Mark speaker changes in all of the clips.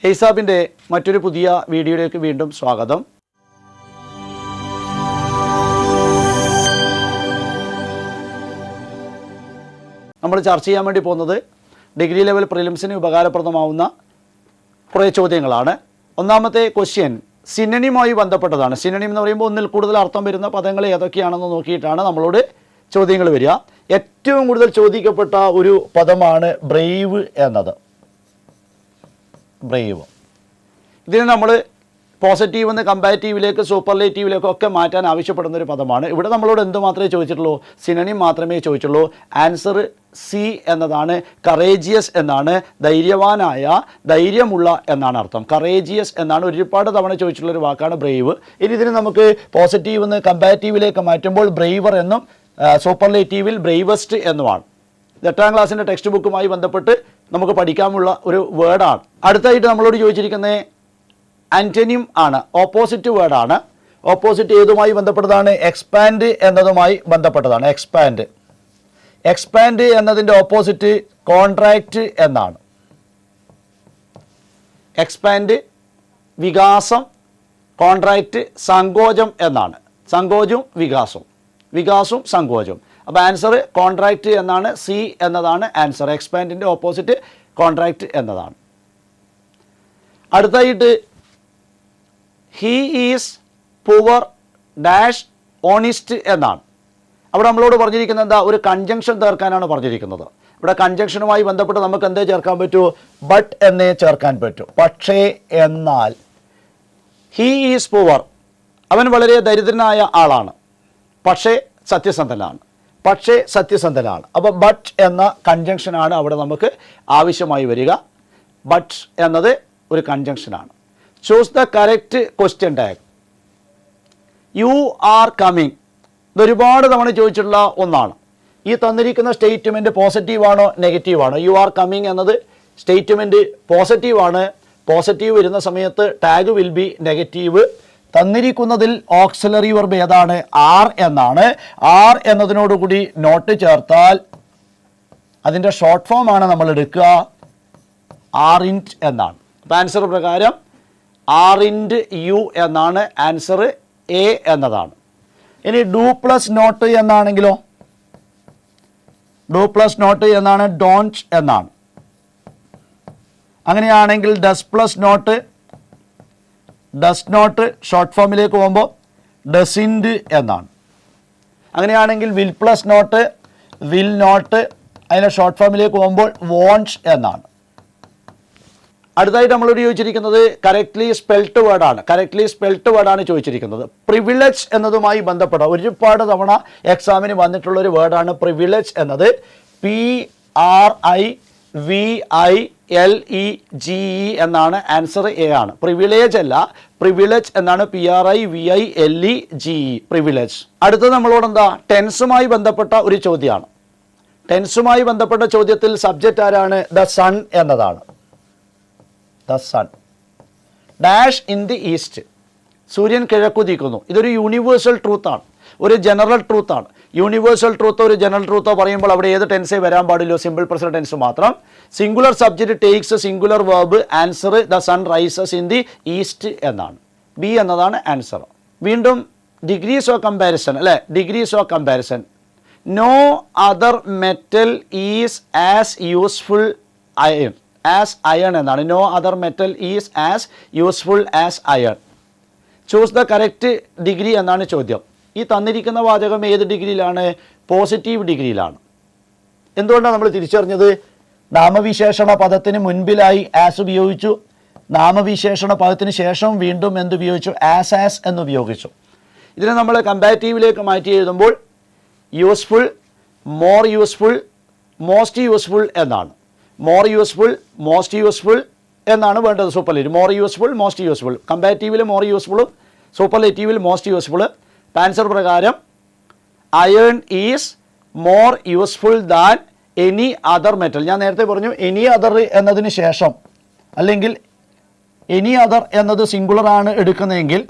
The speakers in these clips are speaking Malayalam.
Speaker 1: ഹെയ്സാബിൻ്റെ മറ്റൊരു പുതിയ വീഡിയോയിലേക്ക് വീണ്ടും സ്വാഗതം. നമ്മൾ ചർച്ച ചെയ്യാൻ വേണ്ടി പോകുന്നത് ഡിഗ്രി ലെവൽ പ്രിലിംസിന് ഉപകാരപ്രദമാവുന്ന കുറേ ചോദ്യങ്ങളാണ്. ഒന്നാമത്തെ ക്വസ്റ്റ്യൻ സിനണിയുമായി ബന്ധപ്പെട്ടതാണ്. സിനണിം എന്ന് പറയുമ്പോൾ ഒന്നിൽ കൂടുതൽ അർത്ഥം വരുന്ന പദങ്ങൾ ഏതൊക്കെയാണെന്ന് നോക്കിയിട്ടാണ് നമ്മളോട് ചോദ്യങ്ങൾ വരിക. ഏറ്റവും കൂടുതൽ ചോദിക്കപ്പെട്ട ഒരു പദമാണ് ബ്രേവ് എന്നത്. ബ്രേവ് ഇതിന് നമ്മൾ പോസിറ്റീവ് എന്ന് കമ്പാരിറ്റീവിലേക്ക് സൂപ്പർലേറ്റീവിലേക്കൊക്കെ മാറ്റാൻ ആവശ്യപ്പെടുന്ന ഒരു പദമാണ്. ഇവിടെ നമ്മളോട് എന്ത് മാത്രമേ ചോദിച്ചിട്ടുള്ളൂ? സിനണിം മാത്രമേ ചോദിച്ചുള്ളൂ. ആൻസർ സി എന്നതാണ്. കറേജിയസ് എന്നാണ്. ധൈര്യവാനായ, ധൈര്യമുള്ള എന്നാണ് അർത്ഥം. കറേജിയസ് എന്നാണ് ഒരുപാട് തവണ ചോദിച്ചിട്ടുള്ളൊരു വാക്കാണ് ബ്രേവ്. ഇനി ഇതിന് നമുക്ക് പോസിറ്റീവ് എന്ന് കമ്പാരിറ്റീവിലേക്ക് മാറ്റുമ്പോൾ ബ്രേവർ എന്നും സൂപ്പർലേറ്റീവിൽ ബ്രേവസ്റ്റ് എന്നുമാണ്. 8ാം ക്ലാസ്സിൻ്റെ ടെക്സ്റ്റ് ബുക്കുമായി ബന്ധപ്പെട്ട് നമുക്ക് പഠിക്കാനുള്ള ഒരു വേർഡാണ്. അടുത്തായിട്ട് നമ്മളോട് ചോദിച്ചിരിക്കുന്നത് ആൻറ്റനിം ആണ്, ഓപ്പോസിറ്റ് വേർഡാണ്. ഓപ്പോസിറ്റ് ഏതുമായി ബന്ധപ്പെട്ടതാണ്? എക്സ്പാൻഡ് എന്നതുമായി ബന്ധപ്പെട്ടതാണ്. എക്സ്പാൻഡ്. എക്സ്പാൻഡ് എന്നതിൻ്റെ ഓപ്പോസിറ്റ് കോൺട്രാക്റ്റ് എന്നാണ്. എക്സ്പാൻഡ് വികാസം, കോൺട്രാക്റ്റ് സങ്കോചം എന്നാണ്. സങ്കോചവും വികാസവും, വികാസവും സങ്കോചവും. അപ്പോൾ ആൻസർ കോൺട്രാക്റ്റ് എന്നാണ്. സി എന്നതാണ് ആൻസർ. എക്സ്പാൻഡിൻ്റെ ഓപ്പോസിറ്റ് കോൺട്രാക്റ്റ് എന്നതാണ്. അടുത്തായിട്ട് ഹീ ഈസ് പുവർ ഡാഷ് ഓണിസ്റ്റ് എന്നാണ്. അവിടെ നമ്മളോട് പറഞ്ഞിരിക്കുന്നത് എന്താ? ഒരു കൺജങ്ഷൻ ചേർക്കാനാണ് പറഞ്ഞിരിക്കുന്നത്. ഇവിടെ കൺജങ്ഷനുമായി ബന്ധപ്പെട്ട് നമുക്ക് എന്തേ ചേർക്കാൻ പറ്റൂ? ബട്ട് എന്നേ ചേർക്കാൻ പറ്റൂ. പക്ഷേ, എന്നാൽ. ഹീ ഈസ് പുവർ, അവൻ വളരെ ദരിദ്രനായ ആളാണ്, പക്ഷേ സത്യസന്ധനാണ്. പക്ഷേ സത്യസന്ധനാണ്. അപ്പോൾ ബട്ട് എന്ന കൺജങ്ഷനാണ് അവിടെ നമുക്ക് ആവശ്യമായി വരിക. ബട്ട് എന്നത് ഒരു കൺജങ്ഷനാണ്. Choose the correct question tag. You are coming, ഇതൊരുപാട് തവണ ചോദിച്ചിട്ടുള്ള ഒന്നാണ്. ഈ തന്നിരിക്കുന്ന സ്റ്റേറ്റ്മെൻറ്റ് പോസിറ്റീവാണോ നെഗറ്റീവാണോ? യു ആർ കമ്മിങ് എന്നത് സ്റ്റേറ്റ്മെൻറ്റ് പോസിറ്റീവാണ്. പോസിറ്റീവ് വരുന്ന സമയത്ത് ടാഗ് വിൽ ബി നെഗറ്റീവ്. തന്നിരിക്കുന്നതിൽ ഓക്സിലറി വെർബ് ഏതാണ്? ആർ എന്നാണ്. ആർ എന്നതിനോടുകൂടി നോട്ട് ചേർത്താൽ അതിൻ്റെ ഷോർട്ട് ഫോം ആണ് നമ്മൾ എടുക്കുക. ആറിൻറ്റ് എന്നാണ്. അപ്പോൾ ആൻസർ പ്രകാരം ആറിൻറ്റ് യു എന്നാണ് ആൻസർ. എ എന്നതാണ്. ഇനി ഡു പ്ലസ് നോട്ട് എന്നാണെങ്കിലോ? ഡു പ്ലസ് നോട്ട് എന്നാണ് ഡോണ്ട് എന്നാണ്. അങ്ങനെയാണെങ്കിൽ does plus not, does not short ഫോമിലേക്ക് പോകുമ്പോൾ ഡസിൻറ്റ് എന്നാണ്. അങ്ങനെയാണെങ്കിൽ will plus not, will not അതിൻ്റെ ഷോർട്ട് ഫോമിലേക്ക് പോകുമ്പോൾ വോണ്ട് എന്നാണ്. അടുത്തായിട്ട് നമ്മളോട് ചോദിച്ചിരിക്കുന്നത് കറക്റ്റ്ലി സ്പെൽറ്റ് വേർഡാണ്. കറക്റ്റ്ലി സ്പെൽറ്റ് വേർഡാണ് ചോദിച്ചിരിക്കുന്നത്. പ്രിവിലേജ് എന്നതുമായി ബന്ധപ്പെട്ട ഒരുപാട് തവണ എക്സാമിന് വന്നിട്ടുള്ളൊരു വേർഡാണ് പ്രിവിലേജ് എന്നത്. PRIVILEGE എന്നാണ് ആൻസർ. എ ആണ്. പ്രിവിലേജ് അല്ല, പ്രിവിലേജ് എന്നാണ്. PRIVILEGE, privilege. അടുത്തത് നമ്മളോട് എന്താ? ടെൻസുമായി ബന്ധപ്പെട്ട ഒരു ചോദ്യമാണ്. ടെൻസുമായി ബന്ധപ്പെട്ട ചോദ്യത്തിൽ സബ്ജക്റ്റ് ആരാണ്? ദ സൺ എന്നതാണ്. The sun dash in the east, സൂര്യൻ കിഴക്കുദിക്കുന്നു. ഇതൊരു യൂണിവേഴ്സൽ ട്രൂത്താണ്, ഒരു ജനറൽ ട്രൂത്താണ്. യൂണിവേഴ്സൽ ട്രൂത്തോ ഒരു ജനറൽ ട്രൂത്തോ പറയുമ്പോൾ അവിടെ ഏത് ടെൻസേ വരാൻ പാടില്ലോ? സിമ്പിൾ പ്രസന്റ് ടെൻസ് മാത്രം. Singular subject takes singular verb. Answer the sun rises in the east എന്നാണ്. ബി എന്നതാണ് ആൻസർ. വീണ്ടും ഡിഗ്രീസ് ഓഫ് കമ്പാരിസൺ അല്ലേ? Degrees of comparison. No other metal is as useful iron, as iron എന്നാണ്. No other metal is as useful as iron. Choose the correct degree എന്നാണ് ചോദ്യം. ഈ തന്നിരിക്കുന്ന വാചകം ഏത് ഡിഗ്രിയിലാണ്? പോസിറ്റീവ് ഡിഗ്രിയിലാണ്. എന്തുകൊണ്ടാണ് നമ്മൾ തിരിച്ചറിഞ്ഞത്? നാമവിശേഷണ പദത്തിന് മുൻപിലായി ആസ് ഉപയോഗിച്ചു, നാമവിശേഷണ പദത്തിന് ശേഷം വീണ്ടും എന്തുപയോഗിച്ചു? ആസ് എന്നുപയോഗിച്ചു. ഇതിനെ നമ്മൾ കമ്പാരിറ്റീവിലേക്ക് മാറ്റി എഴുതുമ്പോൾ useful, more useful, most useful എന്നാണ്. മോർ യൂസ്ഫുൾ, മോസ്റ്റ് യൂസ്ഫുൾ എന്നാണ് വേണ്ടത്. Superlative. More useful, most useful. കമ്പാരിറ്റീവിൽ മോർ യൂസ്ഫുളും സൂപ്പർലേറ്റീവിൽ മോസ്റ്റ് യൂസ്ഫുൾ. ആൻസർ പ്രകാരം iron is more useful than any other metal. ഞാൻ നേരത്തെ പറഞ്ഞു എനി അതർ എന്നതിന് ശേഷം, അല്ലെങ്കിൽ എനി അതർ എന്നത് സിംഗുലറാണ് എടുക്കുന്നതെങ്കിൽ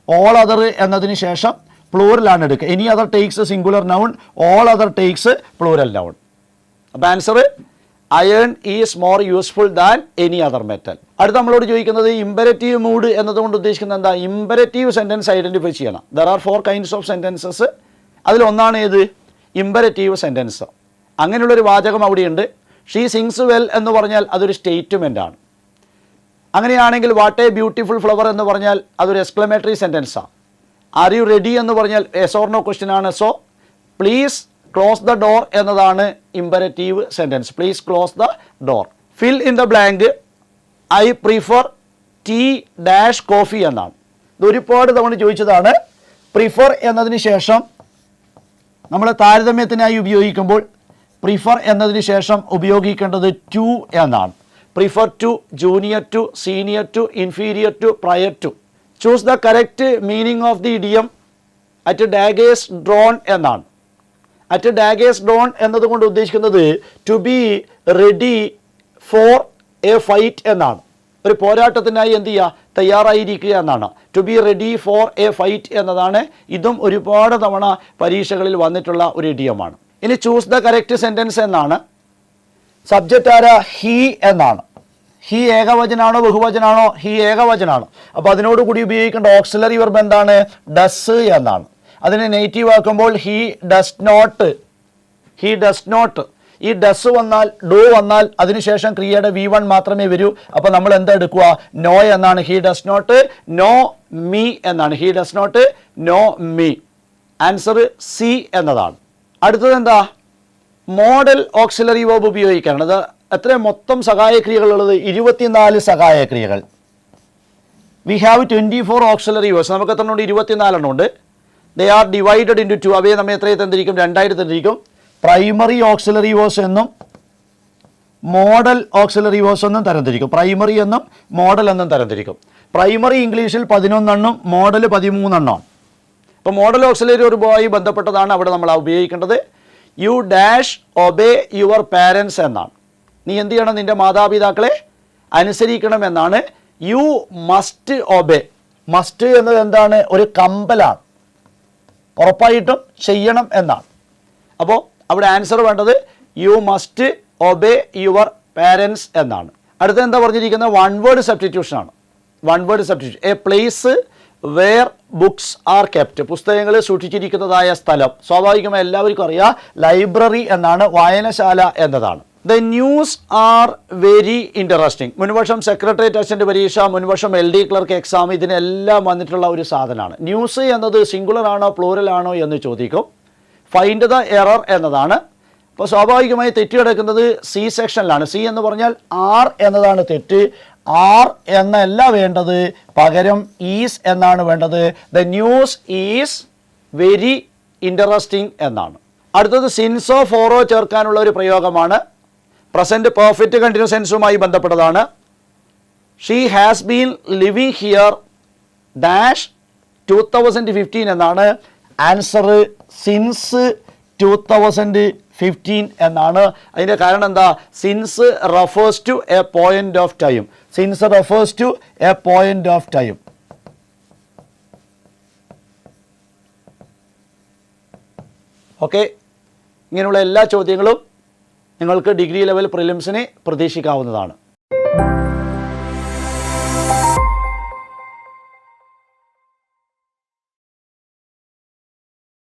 Speaker 1: ഓൾ അതർ എന്നതിന് ശേഷം പ്ലൂറലാണ് എടുക്കുക. Any other takes singular noun, all other takes plural noun. അപ്പോൾ answer iron is more useful than any other metal. അടുത്ത നമ്മളോട് ചോദിക്കുന്നത് ഇമ്പരറ്റീവ് മൂഡ് എന്നതുകൊണ്ട് ഉദ്ദേശിക്കുന്നത് എന്താ? ഇമ്പരറ്റീവ് സെൻറ്റൻസ് ഐഡൻറ്റിഫൈ ചെയ്യണം. There are 4 kinds of sentences. അതിലൊന്നാണ് ഏത്? Imperative sentence. അങ്ങനെയുള്ളൊരു വാചകം അവിടെയുണ്ട്. ഷീ സിങ്സ് വെൽ എന്ന് പറഞ്ഞാൽ അതൊരു സ്റ്റേറ്റ്മെൻ്റ് ആണ്. അങ്ങനെയാണെങ്കിൽ വാട്ട് എ ബ്യൂട്ടിഫുൾ ഫ്ലവർ എന്ന് പറഞ്ഞാൽ അതൊരു എക്സ്ക്ലമേറ്ററി സെൻറ്റൻസാണ്. ആർ യു റെഡി എന്ന് പറഞ്ഞാൽ എസ് ഓർ നോ ക്വസ്റ്റ്യൻ ആണ്. So please close the door എന്നതാണ് imperative sentence. Please close the door. Fill in the blank. I prefer tea dash coffee എന്നാണ്. ഇത് ഒരുപാട് തവണ ചോദിച്ചതാണ്. പ്രിഫർ എന്നതിന് ശേഷം നമ്മൾ താരതമ്യത്തിനായി ഉപയോഗിക്കുമ്പോൾ പ്രിഫർ എന്നതിന് ശേഷം ഉപയോഗിക്കേണ്ടത് ടു എന്നാണ്. Prefer to, junior to, senior to, inferior to, prior to. Choose the correct meaning of the idiom at daggers drawn എന്നാണ്. അറ്റ് ഡാഗേഴ്സ് ഡ്രോൺ എന്നതുകൊണ്ട് ഉദ്ദേശിക്കുന്നത് to be ready for a fight എന്നാണ്. ഒരു പോരാട്ടത്തിനായി എന്ത് ചെയ്യുക? തയ്യാറായിരിക്കുക എന്നാണ്. To be ready for a fight എന്നതാണ്. ഇതും ഒരുപാട് തവണ പരീക്ഷകളിൽ വന്നിട്ടുള്ള ഒരു ഇഡിയമാണ്. ഇനി ചൂസ് ദ കറക്റ്റ് സെൻറ്റൻസ് എന്നാണ്. സബ്ജക്റ്റ് ആരാ? ഹീ എന്നാണ്. ഹീ ഏകവചനാണോ ബഹുവചനാണോ? ഹീ ഏകവചനാണ്. അപ്പോൾ അതിനോടുകൂടി ഉപയോഗിക്കേണ്ട ഓക്സിലറി വെർബ് എന്താണ്? ഡസ് എന്നാണ്. അതിനെ നെഗറ്റീവ് ആക്കുമ്പോൾ he does not. He does not. ഈ ഡസ് വന്നാൽ, ഡു വന്നാൽ അതിനുശേഷം ക്രിയയുടെ V1 മാത്രമേ വരൂ. അപ്പോൾ നമ്മൾ എന്താ എടുക്കുക? നോ എന്നാണ്. He does not know me എന്നാണ്. He does not know me. Answer C എന്നതാണ്. അടുത്തത് എന്താ? മോഡൽ ഓക്സിലറി വെർബ് ഉപയോഗിക്കാനാണ്. അത് എത്ര മൊത്തം സഹായക്രിയകളുള്ളത്? 24 സഹായക്രിയകൾ. We have 24 auxiliary verbs. നമുക്ക് എത്ര ഉണ്ട്? 24 എണ്ണം ഉണ്ട്. They are divided into 2. അവയെ നമ്മൾ എത്രയും തന്നിരിക്കും? 2 തന്നിരിക്കും. പ്രൈമറി ഓക്സിലറി വേർബ്സ് എന്നും മോഡൽ ഓക്സിലറി വേർബ്സ് എന്നും തരംതിരിക്കും. പ്രൈമറി എന്നും മോഡൽ എന്നും തരംതിരിക്കും. പ്രൈമറി ഇംഗ്ലീഷിൽ 11 എണ്ണം, മോഡൽ 13 എണ്ണമാണ്. അപ്പോൾ മോഡൽ ഓക്സിലറി വെർബുമായി ബന്ധപ്പെട്ടതാണ് അവിടെ നമ്മൾ ഉപയോഗിക്കേണ്ടത്. You dash obey your parents എന്നാണ്. നീ എന്ത് ചെയ്യണം? നിൻ്റെ മാതാപിതാക്കളെ അനുസരിക്കണം എന്നാണ്. U must obey. മസ്റ്റ് എന്നത് എന്താണ്? ഒരു കമ്പലാണ്. ഉറപ്പായിട്ടും ചെയ്യണം എന്നാണ്. അപ്പോൾ അവിടെ ആൻസർ വേണ്ടത് you must obey your parents എന്നാണ്. അടുത്ത എന്താ പറഞ്ഞിരിക്കുന്നത്? വൺ വേർഡ് സബ്സ്റ്റിറ്റ്യൂഷൻ ആണ്. One word substitution. A place where books are kept. പുസ്തകങ്ങൾ സൂക്ഷിച്ചിരിക്കുന്നതായ സ്ഥലം. സ്വാഭാവികമായി എല്ലാവർക്കും അറിയാം ലൈബ്രറി എന്നാണ്, വായനശാല എന്നതാണ്. The news are very interesting. മുൻവർഷം സെക്രട്ടേറിയറ്റ് അസിസ്റ്റന്റ് പരീക്ഷ, മുൻവർഷം LD ക്ലർക്ക് എക്സാം, ഇതിനെല്ലാം വന്നിട്ടുള്ള ഒരു സാധനമാണ്. ന്യൂസ് എന്നത് സിംഗുലർ ആണോ പ്ലൂറൽ ആണോ എന്ന് ചോദിക്കും. ഫൈൻഡ് ദ എറർ എന്നതാണ്. അപ്പോൾ സ്വാഭാവികമായി തെറ്റ് കിടക്കുന്നത് സി സെക്ഷനിലാണ്. സി എന്ന് പറഞ്ഞാൽ ആർ എന്നതാണ് തെറ്റ്. ആർ എന്നല്ല വേണ്ടത്, പകരം ഈസ് എന്നാണ് വേണ്ടത്. The news is very interesting എന്നാണ്. അടുത്തത് സിൻസോ ഫോറോ ചേർക്കാനുള്ള ഒരു പ്രയോഗമാണ്. പ്രസൻറ്റ് പെർഫെക്റ്റ് കണ്ടിന്യൂസ് ടെൻസുമായി ബന്ധപ്പെട്ടതാണ്. She has been living here dash 2015 എന്നാണ്. ആൻസർ സിൻസ് 2015 എന്നാണ്. അതിൻ്റെ കാരണം എന്താ? Since refers to a point of time. Since refers to a point of time. Okay, ഇങ്ങനെയുള്ള എല്ലാ ചോദ്യങ്ങളും നിങ്ങൾക്ക് ഡിഗ്രി ലെവൽ പ്രിലിംസിന് പ്രതീക്ഷിക്കാവുന്നതാണ്.